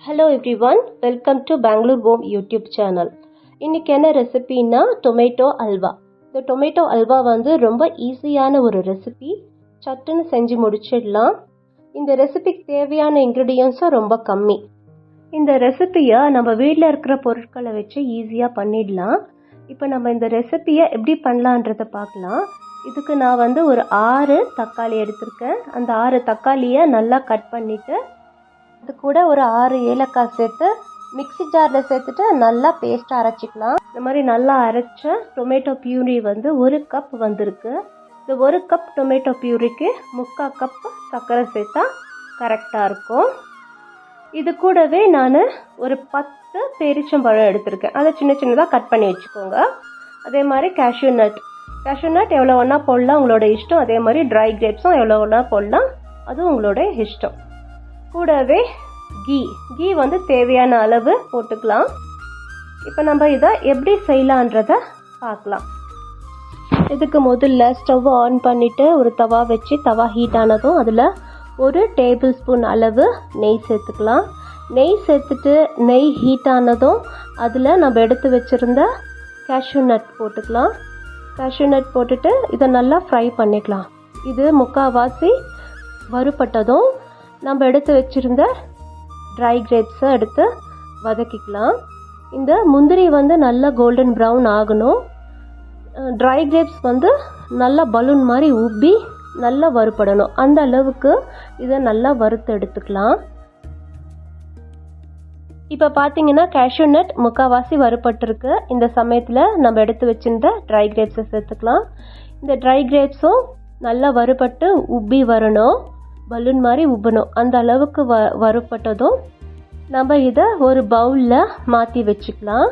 Hello everyone, welcome to Bangalore Home YouTube channel. இன்னைக்கு என்ன ரெசிபின்னா tomato halwa. இந்த டொமேட்டோ அல்வா ரொம்ப ஈஸியான ஒரு ரெசிபி. சட்டுன்னு செஞ்சு முடிச்சிடலாம். இந்த ரெசிபிக்கு தேவையான இன்க்ரீடியன்ஸும் ரொம்ப கம்மி. இந்த ரெசிபியை நம்ம வீட்டில் இருக்கிற பொருட்களை வச்சு ஈஸியாக பண்ணிடலாம். இப்போ நம்ம இந்த ரெசிபியை எப்படி பண்ணலான்றதை பார்க்கலாம். இதுக்கு நான் ஒரு 6 தக்காளி எடுத்திருக்கேன். அந்த 6 தக்காளியை நல்லா கட் பண்ணிவிட்டு இது கூட ஒரு 6 ஏலக்காய் சேர்த்து மிக்ஸி ஜாரில் சேர்த்துட்டு நல்லா பேஸ்ட்டாக அரைச்சிக்கலாம். இந்த மாதிரி நல்லா அரைச்ச டொமேட்டோ பியூரி 1 கப் வந்திருக்கு. இந்த 1 கப் டொமேட்டோ பியூரிக்கு 3/4 கப் சர்க்கரை சேர்த்தா கரெக்டாக இருக்கும். இது கூடவே நான் ஒரு 10 பேரிச்சம்பழம் எடுத்திருக்கேன். அதை சின்ன சின்னதாக கட் பண்ணி வச்சுக்கோங்க. அதே மாதிரி கேஷ்யூ நட் எவ்வளோ ஒன்றா போடலாம், உங்களோட இஷ்டம். அதே மாதிரி ட்ரை கிரேப்ஸும் எவ்வளோ ஒன்றா போடலாம், அதுவும் உங்களோட இஷ்டம். கூடவே கீ தேவையான அளவு போட்டுக்கலாம். இப்போ நம்ம இதை எப்படி செய்யலான்றதை பார்க்கலாம். இதுக்கு முதல்ல ஸ்டவ் ஆன் பண்ணிவிட்டு ஒரு தவா வச்சு தவா ஹீட் ஆனதும் அதில் 1 டேபிள் ஸ்பூன் அளவு நெய் சேர்த்துக்கலாம். நெய் சேர்த்துட்டு நெய் ஹீட் ஆனதும் அதில் நம்ம எடுத்து வச்சுருந்த கேஷ்யூ நட் போட்டுக்கலாம். கேஷ்யூ நட் போட்டுட்டு இதை நல்லா ஃப்ரை பண்ணிக்கலாம். இது முக்கால்வாசி வறுபட்டதும் நம்ம எடுத்து வச்சுருந்த ட்ரை கிரேப்ஸை எடுத்து வதக்கிக்கலாம். இந்த முந்திரி நல்லா கோல்டன் ப்ரௌன் ஆகணும். ட்ரை கிரேப்ஸ் நல்லா பலூன் மாதிரி உப்பி நல்லா வறுபடணும். அந்த அளவுக்கு இதை நல்லா வறுத்து எடுத்துக்கலாம். இப்போ பார்த்தீங்கன்னா கேஷ்யூ நட் முக்கால்வாசி வறுபட்டிருக்கு. இந்த சமயத்தில் நம்ம எடுத்து வச்சுருந்த ட்ரை கிரேப்ஸை சேர்த்துக்கலாம். இந்த ட்ரை கிரேப்ஸும் நல்லா வறுபட்டு உப்பி வரணும், பலூன் மாதிரி உப்பணும். அந்த அளவுக்கு வறுபட்டதும் நம்ம இதை ஒரு பவுலில் மாற்றி வச்சுக்கலாம்.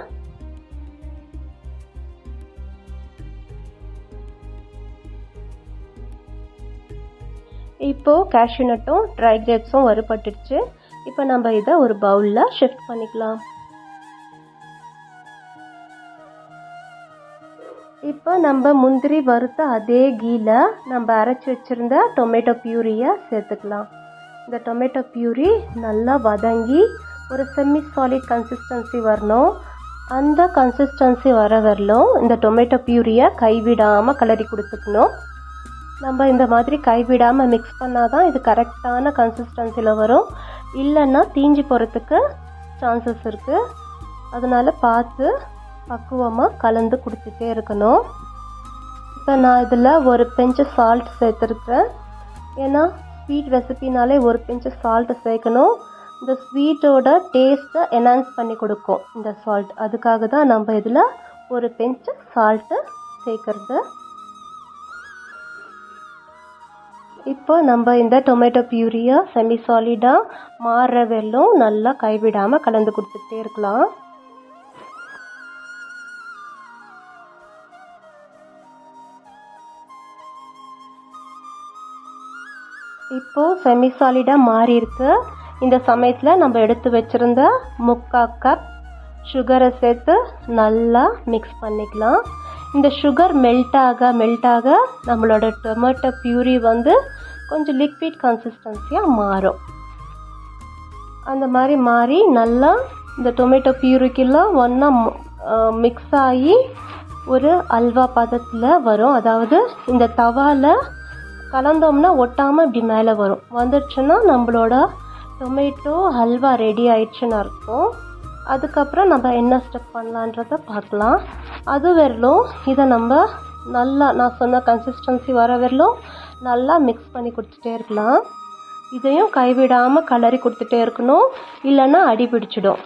இப்போது கேஷ்யூ நட்டும் ட்ரை கிரேப்ஸும் வறுபட்டுடுச்சு. இப்போ நம்ம இதை ஒரு பவுலில் ஷிஃப்ட் பண்ணிக்கலாம். இப்போ நம்ம முந்திரி வறுத்த அதே கீல நம்ம அரைச்சி வச்சுருந்த டொமேட்டோ பியூரியை சேர்த்துக்கலாம். இந்த டொமேட்டோ பியூரி நல்லா வதங்கி ஒரு செமி சாலிட் கன்சிஸ்டன்சி வரணும். அந்த கன்சிஸ்டன்சி வர வரலும் இந்த டொமேட்டோ பியூரியை கைவிடாமல் கிளறி கொடுத்துக்கணும். நம்ம இந்த மாதிரி கைவிடாமல் மிக்ஸ் பண்ணால் தான் இது கரெக்டான கன்சிஸ்டன்சியில் வரும். இல்லைன்னா தீஞ்சு போகிறதுக்கு சான்சஸ் இருக்குது. அதனால் பார்த்து பக்குவமாக கலந்து கொடுத்துட்டே இருக்கணும். இப்போ நான் இதில் ஒரு பிஞ்சு சால்ட் சேர்த்துருக்கேன். ஏன்னா ஸ்வீட் ரெசிபினாலே ஒரு பிஞ்சு சால்ட்டு சேர்க்கணும். இந்த ஸ்வீட்டோட டேஸ்ட்டை என்ஹான்ஸ் பண்ணி கொடுக்கும் இந்த சால்ட். அதுக்காக தான் நம்ம இதில் ஒரு பிஞ்சு சால்ட்டு சேர்க்குறது. இப்போ நம்ம இந்த டொமேட்டோ பியூரியை செமி சாலிடாக மாறுற வெல்லும் நல்லா கைவிடாமல் கலந்து கொடுத்துட்டே இருக்கலாம். இப்போது செமி சாலிடாக மாறி இருக்கு. இந்த சமயத்தில் நம்ம எடுத்து வச்சுருந்த 3/4 கப் சுகரை சேர்த்து நல்லா மிக்ஸ் பண்ணிக்கலாம். இந்த சுகர் மெல்ட் ஆக நம்மளோட டொமேட்டோ பியூரி கொஞ்சம் லிக்விட் கன்சிஸ்டன்சியாக மாறும். அந்த மாதிரி மாறி நல்லா இந்த டொமேட்டோ பியூரிக்கெல்லாம் ஒன்றா மிக்ஸ் ஆகி ஒரு அல்வா பதத்தில் வரும். அதாவது இந்த தவாவில் கலந்தோம்னா ஒட்டாமல் இப்படி மேலே வந்துடுச்சுன்னா நம்மளோட டொமேட்டோ ஹல்வா ரெடி ஆயிடுச்சுன்னு அர்த்தம். அதுக்கப்புறம் நம்ம என்ன ஸ்டெப் பண்ணலான்றதை பார்க்கலாம். அது வரலும் இதை நம்ம நல்லா நான் சொன்ன கன்சிஸ்டன்சி வர வரலும் நல்லா மிக்ஸ் பண்ணி கொடுத்துட்டே இருக்கலாம். இதையும் கைவிடாமல் கலரி கொடுத்துட்டே இருக்கணும், இல்லைன்னா அடி பிடிச்சிடும்.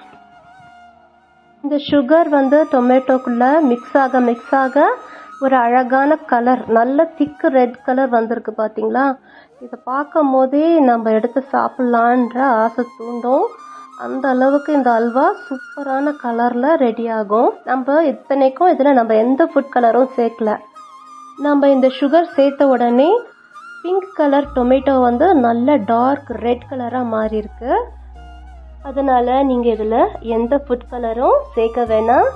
இந்த சுகர் டொமேட்டோக்குள்ளே மிக்ஸ் ஆக ஒரு அழகான கலர், நல்ல திக்கு ரெட் கலர் வந்திருக்கு பார்த்தீங்களா? இதை பார்க்கும் போதே நம்ம எடுத்து சாப்பிட்லான்ற ஆசை தூண்டும். அந்த அளவுக்கு இந்த அல்வா சூப்பரான கலரில் ரெடி ஆகும். நம்ம இத்தனைக்கும் இதில் நம்ம எந்த ஃபுட் கலரும் சேர்க்கல. நம்ம இந்த சுகர் சேர்த்த உடனே பிங்க் கலர் டொமேட்டோ நல்ல டார்க் ரெட் கலராக மாறி இருக்கு. அதனால் நீங்கள் இதில் எந்த ஃபுட் கலரும் சேர்க்க வேணாம்.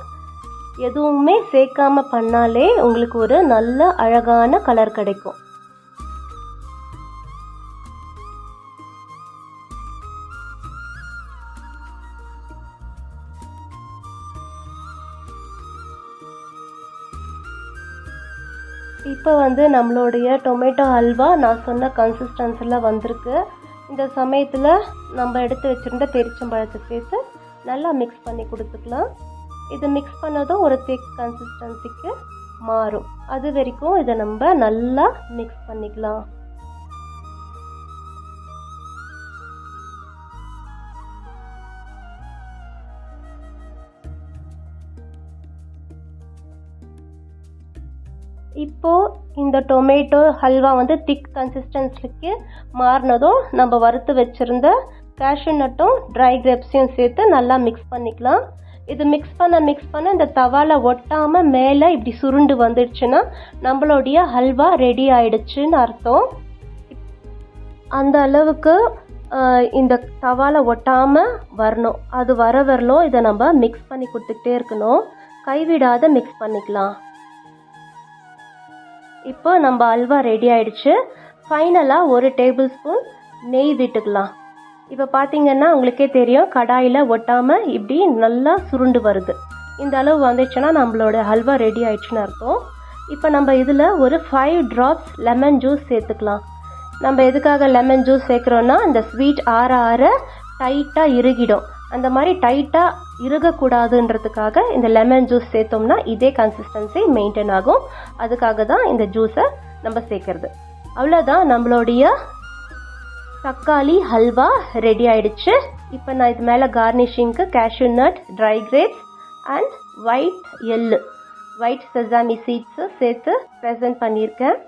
எதுவுமே சேர்க்காம பண்ணாலே உங்களுக்கு ஒரு நல்ல அழகான கலர் கிடைக்கும். இப்போ வந்து நம்மளுடைய டொமேட்டோ அல்வா நான் சொன்ன கன்சிஸ்டன்சியில் வந்திருக்கு. இந்த சமயத்தில் நம்ம எடுத்து வச்சுருந்த பெரிச்சம்பழத்தை சேர்த்து நல்லா மிக்ஸ் பண்ணி கொடுத்துக்கலாம். இது மிக்ஸ் பண்ணதும் ஒரு திக் கன்சிஸ்டன்சிக்கு மாறும். அது வரைக்கும் இதை நம்ம நல்லா மிக்ஸ் பண்ணிக்கலாம். இப்போது இந்த டொமேட்டோ ஹல்வா வந்து திக் கன்சிஸ்டன்சிக்கு மாறினதும் நம்ம வறுத்து வச்சுருந்த கேஷ்யூ நட்டும் ட்ரை கிரேப்ஸையும் சேர்த்து நல்லா மிக்ஸ் பண்ணிக்கலாம். இது மிக்ஸ் பண்ண இந்த தவாவில் ஒட்டாமல் மேலே இப்படி சுருண்டு வந்துடுச்சுன்னா நம்மளுடைய ஹல்வா ரெடி ஆயிடுச்சுன்னு அர்த்தம். அந்த அளவுக்கு இந்த தவாவில் ஒட்டாமல் வரணும். அது வரலும் இதை நம்ம மிக்ஸ் பண்ணி கொடுத்துக்கிட்டே இருக்கணும். கைவிடாத மிக்ஸ் பண்ணிக்கலாம். இப்போ நம்ம அல்வா ரெடி ஆயிடுச்சு. ஃபைனலாக 1 டேபிள் ஸ்பூன் நெய் விட்டுக்கலாம். இப்போ பார்த்தீங்கன்னா உங்களுக்கே தெரியும், கடாயில் ஒட்டாமல் இப்படி நல்லா சுருண்டு வருது. இந்த அளவு வந்துச்சுன்னா நம்மளோட ஹல்வா ரெடி ஆயிடுச்சுன்னு அர்த்தம். இப்போ நம்ம இதில் ஒரு 5 ட்ராப்ஸ் லெமன் ஜூஸ் சேர்த்துக்கலாம். நம்ம எதுக்காக லெமன் ஜூஸ் சேர்க்குறோன்னா இந்த ஸ்வீட் ஆற ஆற டைட்டாக இறுகிடும். அந்த மாதிரி டைட்டாக இறுகக்கூடாதுன்றதுக்காக இந்த லெமன் ஜூஸ் சேர்த்தோம்னா இதே கன்சிஸ்டன்சி மெயின்டைன் ஆகும். அதுக்காக தான் இந்த ஜூஸை நம்ம சேர்க்குறது. அவ்வளோதான், நம்மளுடைய தக்காளி ஹல்வா ரெடி ஆயிடுச்சு. இப்போ நான் இது மேலே கார்னிஷிங்க்கு cashew nut, dry grapes and white sesame seeds சேர்த்து ப்ரெசென்ட் பண்ணியிருக்கேன்.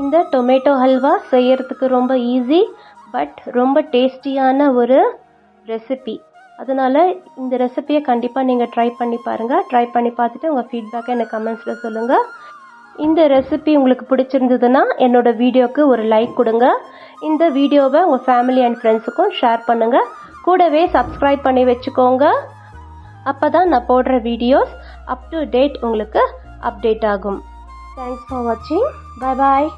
இந்த டொமேட்டோ ஹல்வா செய்யறதுக்கு ரொம்ப ஈஸி, பட் ரொம்ப டேஸ்டியான ஒரு ரெசிபி. அதனால் இந்த ரெசிபியை கண்டிப்பாக நீங்கள் ட்ரை பண்ணி பாருங்கள். ட்ரை பண்ணி பார்த்துட்டு உங்கள் ஃபீட்பேக்கை எனக்கு கமெண்ட்ஸில் சொல்லுங்கள். இந்த ரெசிபி உங்களுக்கு பிடிச்சிருந்ததுன்னா என்னோடய வீடியோவுக்கு ஒரு லைக் கொடுங்க. இந்த வீடியோவை உங்கள் ஃபேமிலி அண்ட் ஃப்ரெண்ட்ஸுக்கும் ஷேர் பண்ணுங்கள். கூடவே சப்ஸ்கிரைப் பண்ணி வச்சுக்கோங்க. அப்போ தான் நான் போடுற வீடியோஸ் அப் டு டேட் உங்களுக்கு அப்டேட் ஆகும். தேங்க்ஸ் ஃபார் வாட்சிங். பாய் பாய்.